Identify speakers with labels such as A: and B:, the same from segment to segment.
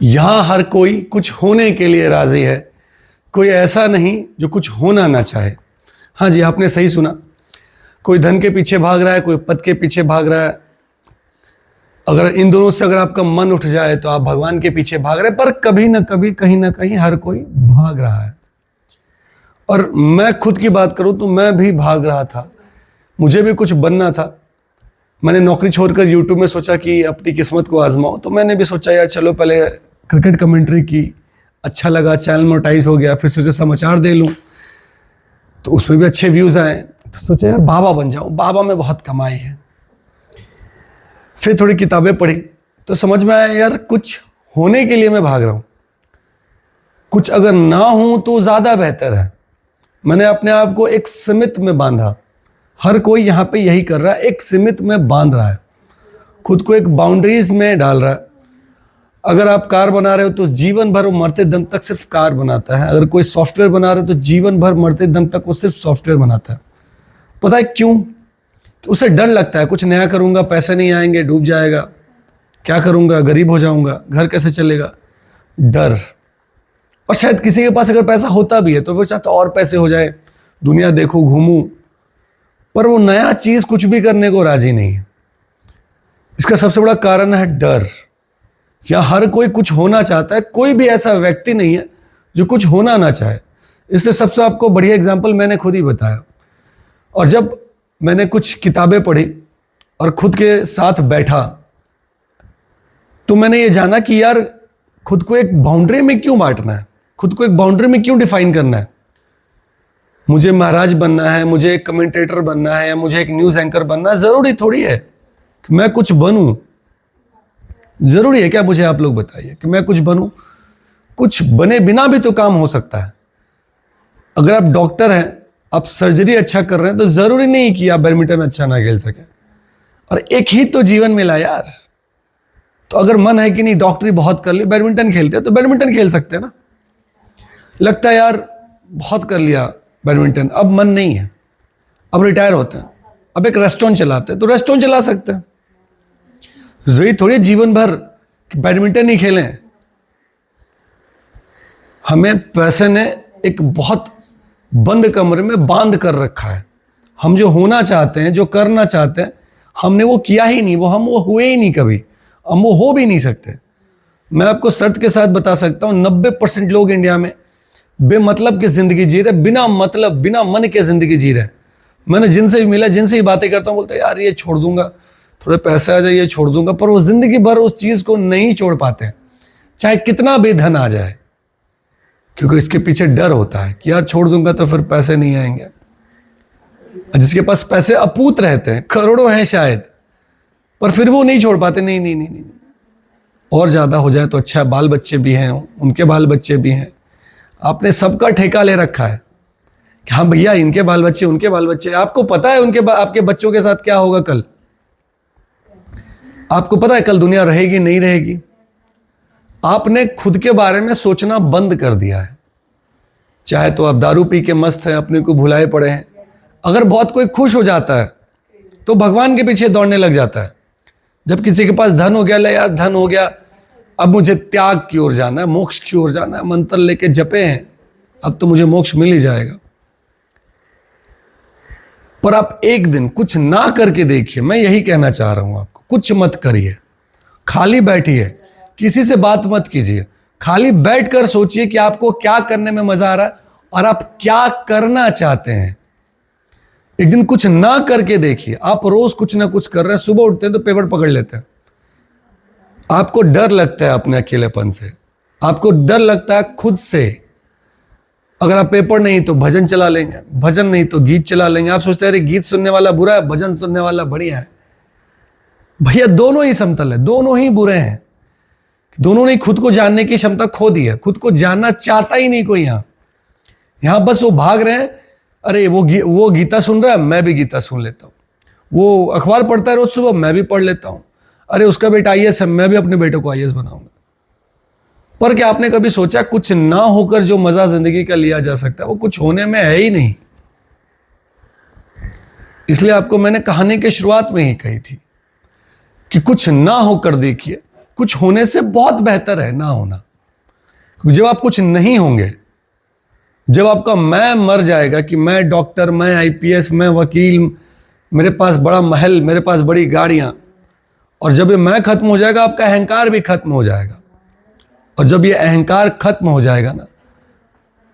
A: यहां हर कोई कुछ होने के लिए राजी है, कोई ऐसा नहीं जो कुछ होना ना चाहे। हाँ जी, आपने सही सुना। कोई धन के पीछे भाग रहा है, कोई पद के पीछे भाग रहा है। अगर इन दोनों से अगर आपका मन उठ जाए तो आप भगवान के पीछे भाग रहे हैं, पर कभी ना कभी कहीं ना कहीं हर कोई भाग रहा है। और मैं खुद की बात करूं तो मैं भी भाग रहा था, मुझे भी कुछ बनना था। मैंने नौकरी छोड़कर यूट्यूब में सोचा कि अपनी किस्मत को आजमाओ, तो मैंने भी सोचा यार चलो पहले क्रिकेट कमेंट्री की, अच्छा लगा, चैनल मोनेटाइज हो गया, फिर सोचा समाचार दे लूं, तो उसमें भी अच्छे व्यूज आए, तो सोचा यार बाबा बन जाऊं, बाबा में बहुत कमाई है। फिर थोड़ी किताबें पढ़ी तो समझ में आया यार कुछ होने के लिए मैं भाग रहा हूं, कुछ अगर ना हो तो ज्यादा बेहतर है। मैंने अपने आप को एक सीमित में बांधा। हर कोई यहां पे यही कर रहा है, एक सीमित में बांध रहा है, खुद को एक बाउंड्रीज में डाल रहा है। अगर आप कार बना रहे हो तो जीवन भर वो मरते दम तक सिर्फ कार बनाता है। अगर कोई सॉफ्टवेयर बना रहे हो तो जीवन भर मरते दम तक वो सिर्फ सॉफ्टवेयर बनाता है। पता है क्यों? उसे डर लगता है कुछ नया करूंगा पैसे नहीं आएंगे, डूब जाएगा, क्या करूंगा, गरीब हो जाऊंगा, घर कैसे चलेगा, डर। और शायद किसी के पास अगर पैसा होता भी है तो वो चाहता और पैसे हो जाए, दुनिया देखूं, घूमूं, पर वो नया चीज कुछ भी करने को राजी नहीं है। इसका सबसे बड़ा कारण है डर। या हर कोई कुछ होना चाहता है, कोई भी ऐसा व्यक्ति नहीं है जो कुछ होना ना चाहे। इसलिए सबसे आपको बढ़िया एग्जाम्पल मैंने खुद ही बताया। और जब मैंने कुछ किताबें पढ़ी और खुद के साथ बैठा तो मैंने ये जाना कि यार खुद को एक बाउंड्री में क्यों बांटना है, खुद को एक बाउंड्री में क्यों डिफाइन करना है। मुझे महाराज बनना है, मुझे एक कमेंटेटर बनना है, या मुझे एक न्यूज एंकर बनना है, जरूरी थोड़ी है कि मैं कुछ बनूं। जरूरी है क्या? मुझे आप लोग बताइए कि मैं कुछ बनूं। कुछ बने बिना भी तो काम हो सकता है। अगर आप डॉक्टर हैं, आप सर्जरी अच्छा कर रहे हैं, तो जरूरी नहीं कि आप बैडमिंटन अच्छा ना खेल सके। और एक ही तो जीवन मिला यार, तो अगर मन है कि नहीं डॉक्टरी बहुत कर ली, बैडमिंटन खेलते हैं तो बैडमिंटन खेल सकते हैं ना। लगता है यार बहुत कर लिया बैडमिंटन, अब मन नहीं है, अब रिटायर होते हैं, अब एक रेस्टोरेंट चलाते हैं तो रेस्टोरेंट चला सकते हैं। जरूरी थोड़ी जीवन भर बैडमिंटन ही खेलें। हमें पैसे ने एक बहुत बंद कमरे में बांध कर रखा है। हम जो होना चाहते हैं, जो करना चाहते हैं, हमने वो किया ही नहीं, वो हुए ही नहीं कभी, हम वो हो भी नहीं सकते। मैं आपको शर्त के साथ बता सकता हूं 90% लोग इंडिया में बेमतलब की जिंदगी जी रहे, बिना मतलब बिना मन के जिंदगी जी रहे। मैंने जिनसे भी मिला, जिनसे भी बातें करता हूं, बोलते यार ये छोड़ दूंगा, थोड़े पैसे आ जाए ये छोड़ दूंगा, पर वो जिंदगी भर उस चीज को नहीं छोड़ पाते, चाहे कितना भी धन आ जाए, क्योंकि इसके पीछे डर होता है कि यार छोड़ दूंगा तो फिर पैसे नहीं आएंगे। जिसके पास पैसे अपूत रहते हैं, करोड़ों हैं शायद, पर फिर वो नहीं छोड़ पाते। नहीं नहीं नहीं नहीं, और ज्यादा हो जाए तो अच्छा है, बाल बच्चे भी हैं, उनके बाल बच्चे भी हैं। आपने सबका ठेका ले रखा है कि हाँ भैया इनके बाल बच्चे, उनके बाल बच्चे। आपको पता है आपके बच्चों के साथ क्या होगा कल? आपको पता है कल दुनिया रहेगी नहीं रहेगी? आपने खुद के बारे में सोचना बंद कर दिया है। चाहे तो आप दारू पी के मस्त हैं, अपने को भुलाए पड़े हैं। अगर बहुत कोई खुश हो जाता है तो भगवान के पीछे दौड़ने लग जाता है। जब किसी के पास धन हो गया, ले यार धन हो गया, अब मुझे त्याग की ओर जाना है, मोक्ष की ओर जाना है, मंत्र लेके जपे हैं, अब तो मुझे मोक्ष मिल ही जाएगा। पर आप एक दिन कुछ ना करके देखिए। मैं यही कहना चाह रहा हूं आपको, कुछ मत करिए, खाली बैठिए, किसी से बात मत कीजिए, खाली बैठकर सोचिए कि आपको क्या करने में मजा आ रहा है और आप क्या करना चाहते हैं। एक दिन कुछ ना करके देखिए। आप रोज कुछ ना कुछ कर रहे हैं, सुबह उठते हैं तो पेपर पकड़ लेते हैं, आपको डर लगता है अपने अकेलेपन से, आपको डर लगता है खुद से। अगर आप पेपर नहीं तो भजन चला लेंगे, भजन नहीं तो गीत चला लेंगे। आप सोचते हैं अरे गीत सुनने वाला बुरा है, भजन सुनने वाला बढ़िया है। भैया दोनों ही समतल है, दोनों ही बुरे हैं। दोनों ने खुद को जानने की क्षमता खो दी है, खुद को जानना चाहता ही नहीं कोई। यहां बस वो भाग रहे हैं, अरे वो गीता सुन रहा है, मैं भी गीता सुन लेता हूं। वो अखबार पढ़ता है रोज सुबह, मैं भी पढ़ लेता हूं। अरे उसका बेटा आईएएस है, मैं भी अपने बेटे को आईएएस बनाऊंगा। पर क्या आपने कभी सोचा कुछ ना होकर जो मजा जिंदगी का लिया जा सकता है वो कुछ होने में है ही नहीं। इसलिए आपको मैंने कहानी की शुरुआत में ही कही थी कि कुछ ना होकर देखिए, कुछ होने से बहुत बेहतर है ना होना। क्योंकि जब आप कुछ नहीं होंगे, जब आपका मैं मर जाएगा कि मैं डॉक्टर, मैं आईपीएस, मैं वकील, मेरे पास बड़ा महल, मेरे पास बड़ी गाड़ियां, और जब ये मैं खत्म हो जाएगा, आपका अहंकार भी खत्म हो जाएगा। और जब ये अहंकार खत्म हो जाएगा ना,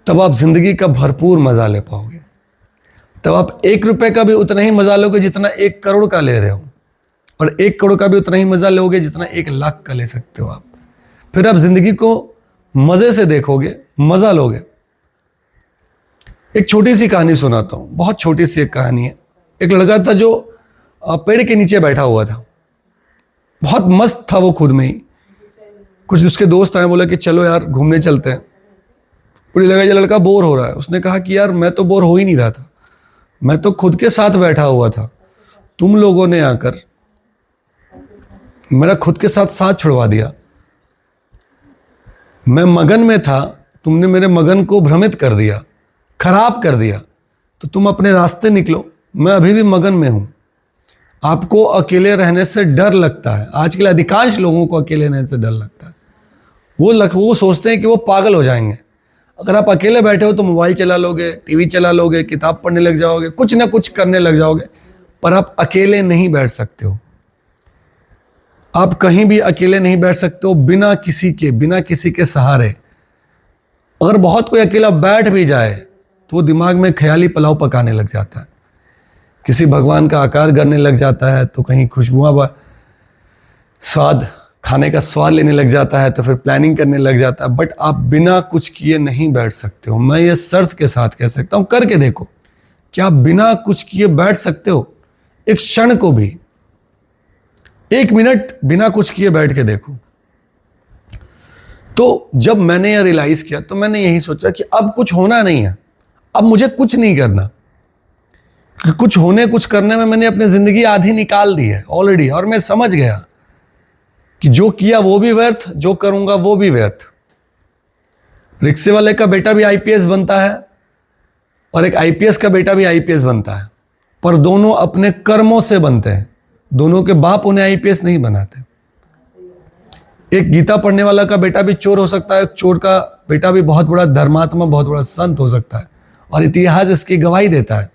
A: तब आप जिंदगी का भरपूर मजा ले पाओगे। तब आप 1 रुपए का भी उतना ही मजा लोगे जितना 1 करोड़ का ले रहे हो, और 1 करोड़ का भी उतना ही मजा लोगे जितना 1 लाख का ले सकते हो आप। फिर आप जिंदगी को मजे से देखोगे, मजा लोगे। एक छोटी सी कहानी सुनाता हूं, बहुत छोटी सी एक कहानी है। एक लड़का था जो पेड़ के नीचे बैठा हुआ था, बहुत मस्त था वो खुद में ही। कुछ उसके दोस्त आए, बोले कि चलो यार घूमने चलते हैं। मुझे लगा ये लड़का बोर हो रहा है। उसने कहा कि यार मैं तो बोर हो ही नहीं रहा था, मैं तो खुद के साथ बैठा हुआ था। तुम लोगों ने आकर मेरा खुद के साथ साथ छुड़वा दिया। मैं मगन में था, तुमने मेरे मगन को भ्रमित कर दिया, खराब कर दिया। तो तुम अपने रास्ते निकलो, मैं अभी भी मगन में हूं। आपको अकेले रहने से डर लगता है, आजकल अधिकांश लोगों को अकेले रहने से डर लगता है। वो सोचते हैं कि वो पागल हो जाएंगे। अगर आप अकेले बैठे हो तो मोबाइल चला लोगे, टीवी चला लोगे, किताब पढ़ने लग जाओगे, कुछ ना कुछ करने लग जाओगे, पर आप अकेले नहीं बैठ सकते हो। आप कहीं भी अकेले नहीं बैठ सकते हो बिना किसी के सहारे। अगर बहुत कोई अकेला बैठ भी जाए तो वो दिमाग में ख्याली पुलाव पकाने लग जाता है, किसी भगवान का आकार करने लग जाता है, तो कहीं खुशबुआं स्वाद, खाने का स्वाद लेने लग जाता है, तो फिर प्लानिंग करने लग जाता है। बट आप बिना कुछ किए नहीं बैठ सकते हो। मैं ये शर्त के साथ कह सकता हूं, करके देखो, क्या आप बिना कुछ किए बैठ सकते हो? एक क्षण को भी, 1 मिनट बिना कुछ किए बैठ के देखो। तो जब मैंने यह रियलाइज किया तो मैंने यही सोचा कि अब कुछ होना नहीं है, अब मुझे कुछ नहीं करना। कुछ होने कुछ करने में मैंने अपनी जिंदगी आधी निकाल दी है ऑलरेडी, और मैं समझ गया कि जो किया वो भी व्यर्थ, जो करूंगा वो भी व्यर्थ। रिक्शे वाले का बेटा भी आईपीएस बनता है और एक आईपीएस का बेटा भी आईपीएस बनता है, पर दोनों अपने कर्मों से बनते हैं। दोनों के बाप उन्हें आईपीएस नहीं बनाते। एक गीता पढ़ने वाला का बेटा भी चोर हो सकता है, चोर का बेटा भी बहुत बड़ा धर्मात्मा, बहुत बड़ा संत हो सकता है, और इतिहास इसकी गवाही देता है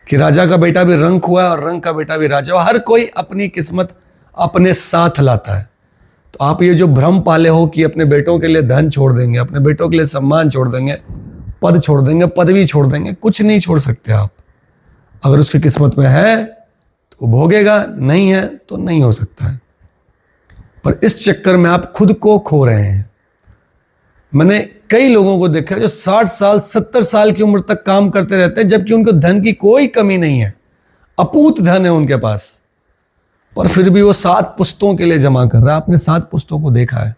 A: कि राजा का बेटा भी रंक हुआ और रंक का बेटा भी राजा हुआ। हर कोई अपनी किस्मत अपने साथ लाता है। तो आप ये जो भ्रम पाले हो कि अपने बेटों के लिए धन छोड़ देंगे, अपने बेटों के लिए सम्मान छोड़ देंगे, पद छोड़ देंगे, पदवी छोड़ देंगे, कुछ नहीं छोड़ सकते आप। अगर उसकी किस्मत में है तो भोगेगा, नहीं है तो नहीं हो सकता है। पर इस चक्कर में आप खुद को खो रहे हैं। मैंने कई लोगों को देखा जो 60 साल 70 साल की उम्र तक काम करते रहते हैं, जबकि उनको धन की कोई कमी नहीं है, अपूत धन है उनके पास, पर फिर भी वो 7 पुश्तों के लिए जमा कर रहा है। आपने 7 पुश्तों को देखा है?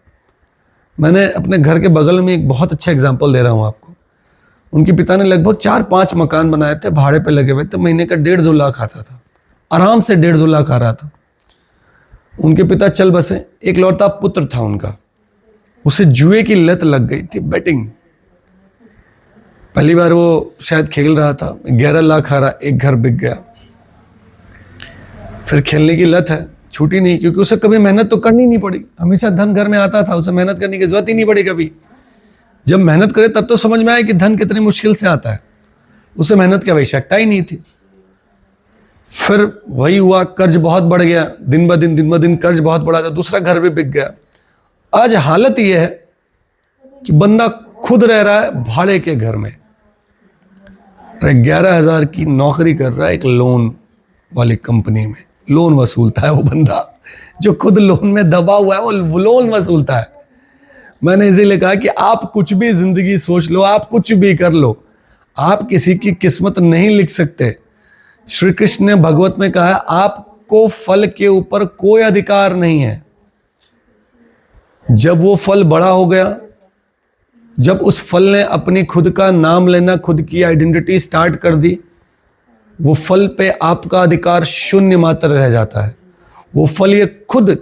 A: मैंने अपने घर के बगल में एक बहुत अच्छा एग्जाम्पल दे रहा हूं आपको। उनके पिता ने लगभग 4-5 मकान बनाए थे, भाड़े पे लगे हुए थे, महीने का 1.5-2 लाख आता था, आराम से 1.5-2 लाख आ रहा था। उनके पिता चल बसे, एक लौता पुत्र था उनका, उसे जुए की लत लग गई थी, बेटिंग। पहली बार वो शायद खेल रहा था, 11 लाख आ रहा, एक घर बिक गया। फिर खेलने की लत है, छूटी नहीं, क्योंकि उसे कभी मेहनत तो करनी नहीं पड़ी, हमेशा धन घर में आता था, उसे मेहनत करने की जरूरत ही नहीं पड़ी कभी। जब मेहनत करे तब तो समझ में आया कि धन कितनी मुश्किल से आता है, उसे मेहनत की आवश्यकता ही नहीं थी। फिर वही हुआ, कर्ज बहुत बढ़ गया, दिन ब दिन कर्ज बहुत बढ़ा था, दूसरा घर भी बिक गया। आज हालत यह है कि बंदा खुद रह रहा है भाड़े के घर में, 11,000 की नौकरी कर रहा है एक लोन वाली कंपनी में, लोन वसूलता है वो बंदा, जो खुद लोन में दबा हुआ है वो लोन वसूलता है। मैंने इसीलिए कहा कि आप कुछ भी जिंदगी सोच लो, आप कुछ भी कर लो, आप किसी की किस्मत नहीं लिख सकते। श्री कृष्ण ने भगवत में कहा है, आपको फल के ऊपर कोई अधिकार नहीं है। जब वो फल बड़ा हो गया, जब उस फल ने अपनी खुद का नाम लेना, खुद की आइडेंटिटी स्टार्ट कर दी, वो फल पे आपका अधिकार शून्य मात्र रह जाता है। वो फल ये खुद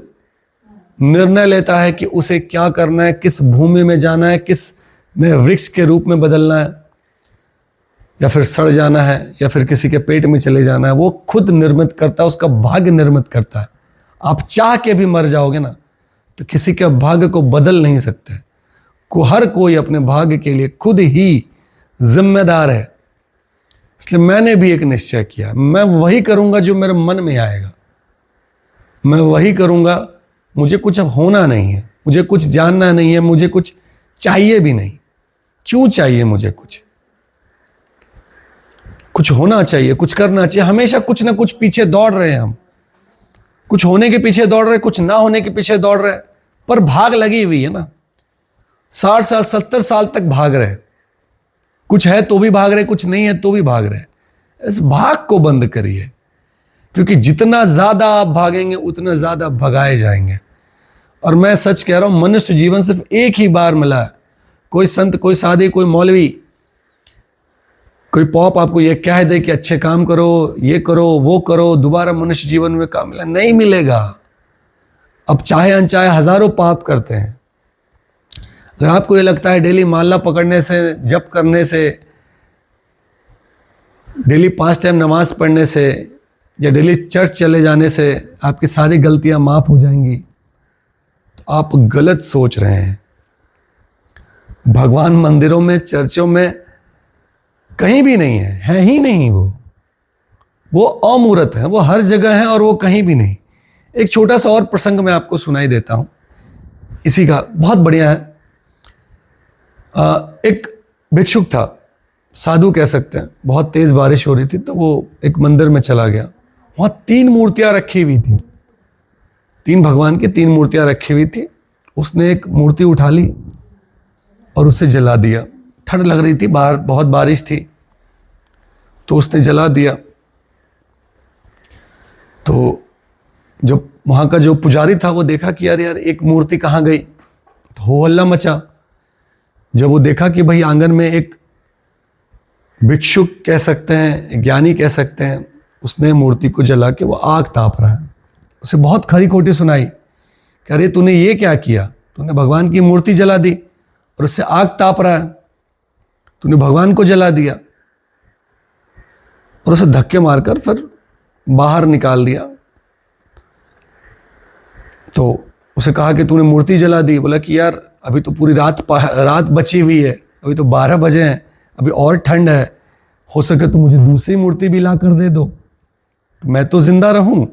A: निर्णय लेता है कि उसे क्या करना है, किस भूमि में जाना है, किस में वृक्ष के रूप में बदलना है, या फिर सड़ जाना है, या फिर किसी के पेट में चले जाना है। वो खुद निर्मित करता है, उसका भाग्य निर्मित करता है। आप चाह के भी मर जाओगे ना, तो किसी के भाग्य को बदल नहीं सकते। हर कोई अपने भाग्य के लिए खुद ही जिम्मेदार है। इसलिए मैंने भी एक निश्चय किया, मैं वही करूंगा जो मेरे मन में आएगा, मैं वही करूंगा। मुझे कुछ अब होना नहीं है, मुझे कुछ जानना नहीं है, मुझे कुछ चाहिए भी नहीं। क्यों चाहिए मुझे कुछ होना चाहिए, कुछ करना चाहिए। हमेशा कुछ ना कुछ पीछे दौड़ रहे हैं हम, कुछ होने के पीछे दौड़ रहे, कुछ ना होने के पीछे दौड़ रहे, पर भाग लगी हुई है ना। 60 साल 70 साल तक भाग रहे, कुछ है तो भी भाग रहे, कुछ नहीं है तो भी भाग रहे। इस भाग को बंद करिए, क्योंकि जितना ज्यादा आप भागेंगे उतना ज्यादा भगाए जाएंगे। और मैं सच कह रहा हूं, मनुष्य जीवन सिर्फ एक ही बार मिला है। कोई संत, कोई साधी, कोई मौलवी, कोई पॉप आपको ये कह दे कि अच्छे काम करो, ये करो, वो करो, दोबारा मनुष्य जीवन में काम मिला, नहीं मिलेगा। अब चाहे अनचाहे हजारों पाप करते हैं। अगर आपको ये लगता है डेली माला पकड़ने से, जप करने से, डेली 5 टाइम नमाज पढ़ने से, या डेली चर्च चले जाने से आपकी सारी गलतियां माफ हो जाएंगी, तो आप गलत सोच रहे हैं। भगवान मंदिरों में, चर्चों में कहीं भी नहीं है ही नहीं। वो अमूर्त है, वो हर जगह है और वो कहीं भी नहीं। एक छोटा सा और प्रसंग मैं आपको सुनाई देता हूं, इसी का, बहुत बढ़िया है। एक भिक्षुक था, साधु कह सकते हैं। बहुत तेज बारिश हो रही थी, तो वो एक मंदिर में चला गया। वहां 3 मूर्तियां रखी हुई थी, 3 भगवान की 3 मूर्तियां रखी हुई थी। उसने एक मूर्ति उठा ली और उसे जला दिया। ठंड लग रही थी, बाहर बहुत बारिश थी, तो उसने जला दिया। तो जो वहां का जो पुजारी था वो देखा कि यार एक मूर्ति कहाँ गई, तो हो हल्ला मचा। जब वो देखा कि भाई आंगन में एक भिक्षुक कह सकते हैं, ज्ञानी कह सकते हैं, उसने मूर्ति को जला के वो आग ताप रहा है। उसे बहुत खरी खोटी सुनाई कि अरे तूने ये क्या किया, तूने भगवान की मूर्ति जला दी और उससे आग ताप रहा है, तूने भगवान को जला दिया। और उसे धक्के मारकर फिर बाहर निकाल दिया। तो उसे कहा कि तूने मूर्ति जला दी। बोला कि यार अभी तो पूरी रात बची हुई है, अभी तो 12 बजे हैं, अभी और ठंड है, हो सके तो मुझे दूसरी मूर्ति भी ला कर दे दो, मैं तो जिंदा रहूं।